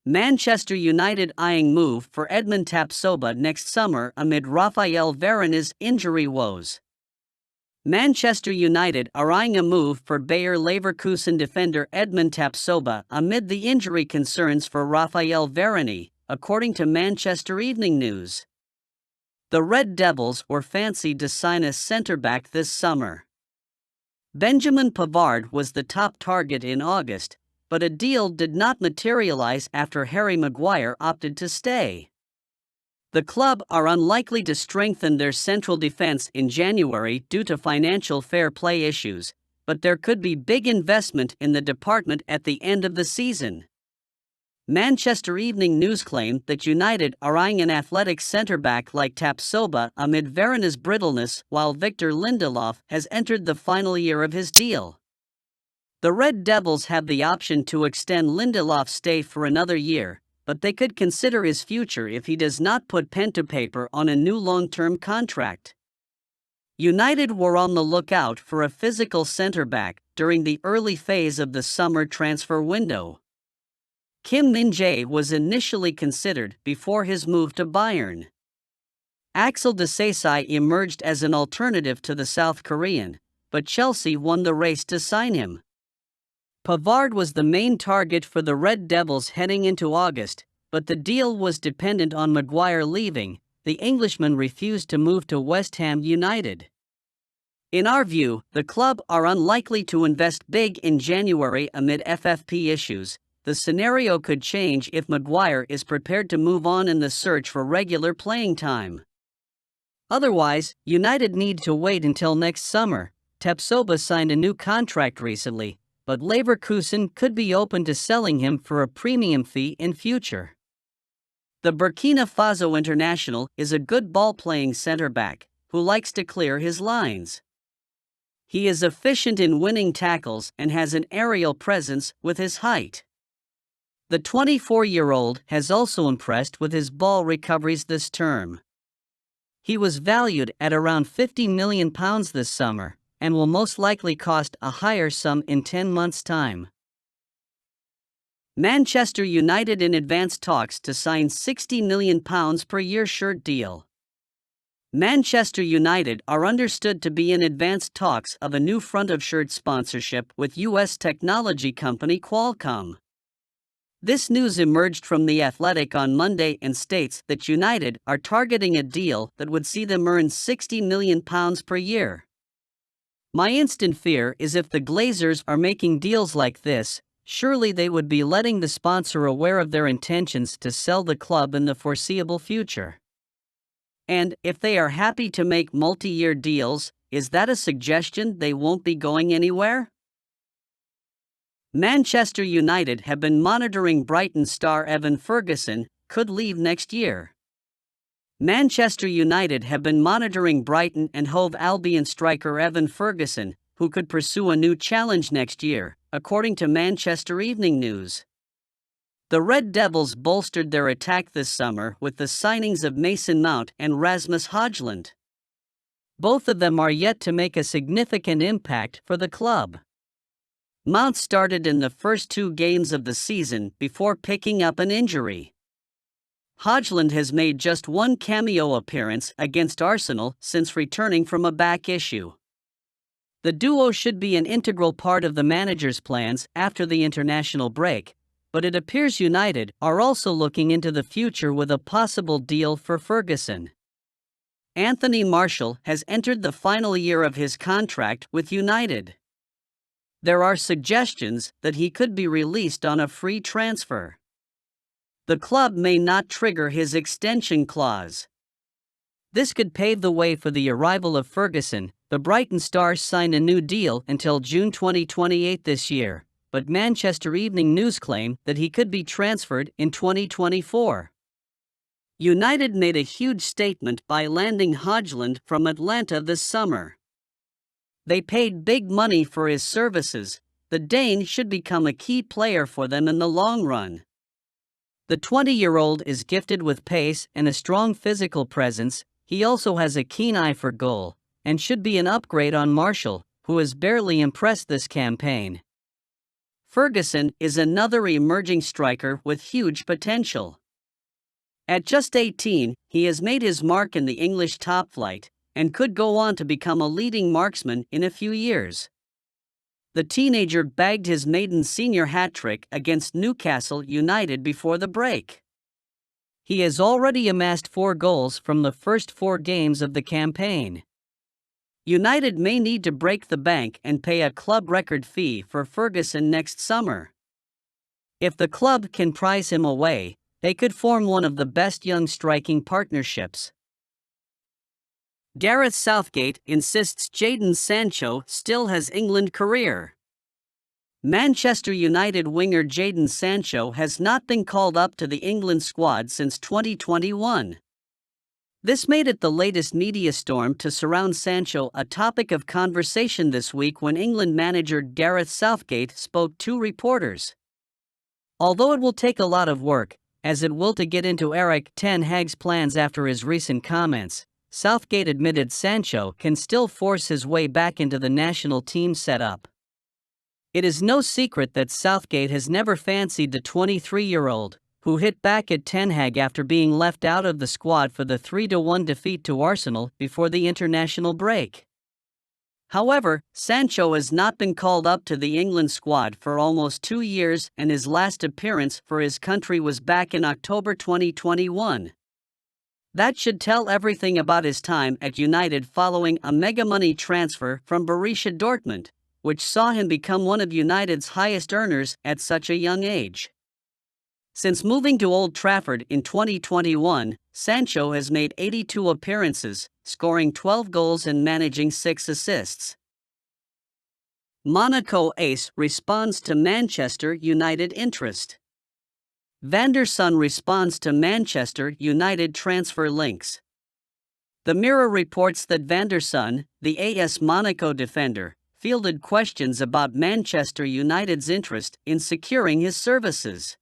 Manchester United eyeing move for Edmond Tapsoba next summer amid Raphael Varane's injury woes. Manchester United are eyeing a move for Bayer Leverkusen defender Edmond Tapsoba amid the injury concerns for Raphael Varane, according to Manchester Evening News. The Red Devils were fancied to sign a centre-back this summer. Benjamin Pavard was the top target in August, but a deal did not materialize after Harry Maguire opted to stay. The club are unlikely to strengthen their central defense in January due to financial fair play issues, but there could be big investment in the department at the end of the season. Manchester Evening News claimed that United are eyeing an athletic centre-back like Tapsoba amid Varane's brittleness, while Victor Lindelof has entered the final year of his deal. The Red Devils have the option to extend Lindelof's stay for another year, but they could consider his future if he does not put pen to paper on a new long-term contract. United were on the lookout for a physical centre-back during the early phase of the summer transfer window. Kim Min-jae was initially considered before his move to Bayern. Axel Disasi emerged as an alternative to the South Korean, but Chelsea won the race to sign him. Pavard was the main target for the Red Devils heading into August, but the deal was dependent on Maguire leaving. The Englishman refused to move to West Ham United. In our view, the club are unlikely to invest big in January amid FFP issues. The scenario could change if Maguire is prepared to move on in the search for regular playing time. Otherwise, United need to wait until next summer. Tapsoba signed a new contract recently, but Leverkusen could be open to selling him for a premium fee in future. The Burkina Faso international is a good ball-playing centre-back who likes to clear his lines. He is efficient in winning tackles and has an aerial presence with his height. The 24-year-old has also impressed with his ball recoveries this term. He was valued at around £50 million this summer, and will most likely cost a higher sum in 10 months' time. Manchester United in advanced talks to sign £60 million per year shirt deal. Manchester United are understood to be in advanced talks of a new front-of-shirt sponsorship with US technology company Qualcomm. This news emerged from The Athletic on Monday and states that United are targeting a deal that would see them earn £60 million per year. My instant fear is if the Glazers are making deals like this, surely they would be letting the sponsor aware of their intentions to sell the club in the foreseeable future. And if they are happy to make multi-year deals, is that a suggestion they won't be going anywhere? Manchester United have been monitoring Brighton star Evan Ferguson, could leave next year. Manchester United have been monitoring Brighton and Hove Albion striker Evan Ferguson, who could pursue a new challenge next year, according to Manchester Evening News. The Red Devils bolstered their attack this summer with the signings of Mason Mount and Rasmus Højlund. Both of them are yet to make a significant impact for the club. Mount started in the first 2 games of the season before picking up an injury. Højlund has made just 1 cameo appearance against Arsenal since returning from a back issue. The duo should be an integral part of the manager's plans after the international break, but it appears United are also looking into the future with a possible deal for Ferguson. Anthony Martial has entered the final year of his contract with United. There are suggestions that he could be released on a free transfer. The club may not trigger his extension clause. This could pave the way for the arrival of Ferguson. The Brighton Stars signed a new deal until June 2028 this year, but Manchester Evening News claimed that he could be transferred in 2024. United made a huge statement by landing Højlund from Atlanta this summer. They paid big money for his services. The Dane should become a key player for them in the long run. The 20-year-old is gifted with pace and a strong physical presence. He also has a keen eye for goal, and should be an upgrade on Martial, who has barely impressed this campaign. Ferguson is another emerging striker with huge potential. At just 18, he has made his mark in the English top flight and could go on to become a leading marksman in a few years. The teenager bagged his maiden senior hat-trick against Newcastle United before the break. He has already amassed 4 goals from the first 4 games of the campaign. United may need to break the bank and pay a club record fee for Ferguson next summer. If the club can prize him away, they could form one of the best young striking partnerships. Gareth Southgate insists Jadon Sancho still has England career. Manchester United winger Jadon Sancho has not been called up to the England squad since 2021. This made it the latest media storm to surround Sancho a topic of conversation this week when England manager Gareth Southgate spoke to reporters. Although it will take a lot of work, as it will to get into Erik ten Hag's plans after his recent comments, Southgate admitted Sancho can still force his way back into the national team setup. It is no secret that Southgate has never fancied the 23-year-old, who hit back at Ten Hag after being left out of the squad for the 3-1 defeat to Arsenal before the international break. However, Sancho has not been called up to the England squad for almost 2 years, and his last appearance for his country was back in October 2021. That should tell everything about his time at United following a mega-money transfer from Borussia Dortmund, which saw him become one of United's highest earners at such a young age. Since moving to Old Trafford in 2021, Sancho has made 82 appearances, scoring 12 goals and managing 6 assists. Monaco ace responds to Manchester United interest. Van der Sar responds to Manchester United transfer links. The Mirror reports that Van der Sar, the AS Monaco defender, fielded questions about Manchester United's interest in securing his services.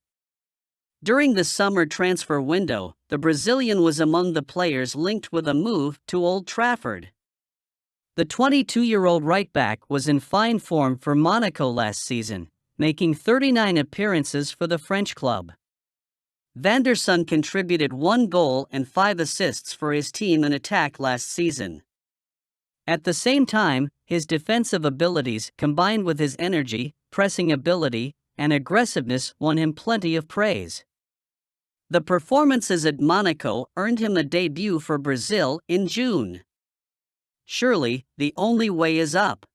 During the summer transfer window, the Brazilian was among the players linked with a move to Old Trafford. The 22-year-old right-back was in fine form for Monaco last season, making 39 appearances for the French club. Van der Sar contributed 1 goal and 5 assists for his team in attack last season. At the same time, his defensive abilities combined with his energy, pressing ability, and aggressiveness won him plenty of praise. The performances at Monaco earned him a debut for Brazil in June. Surely, the only way is up.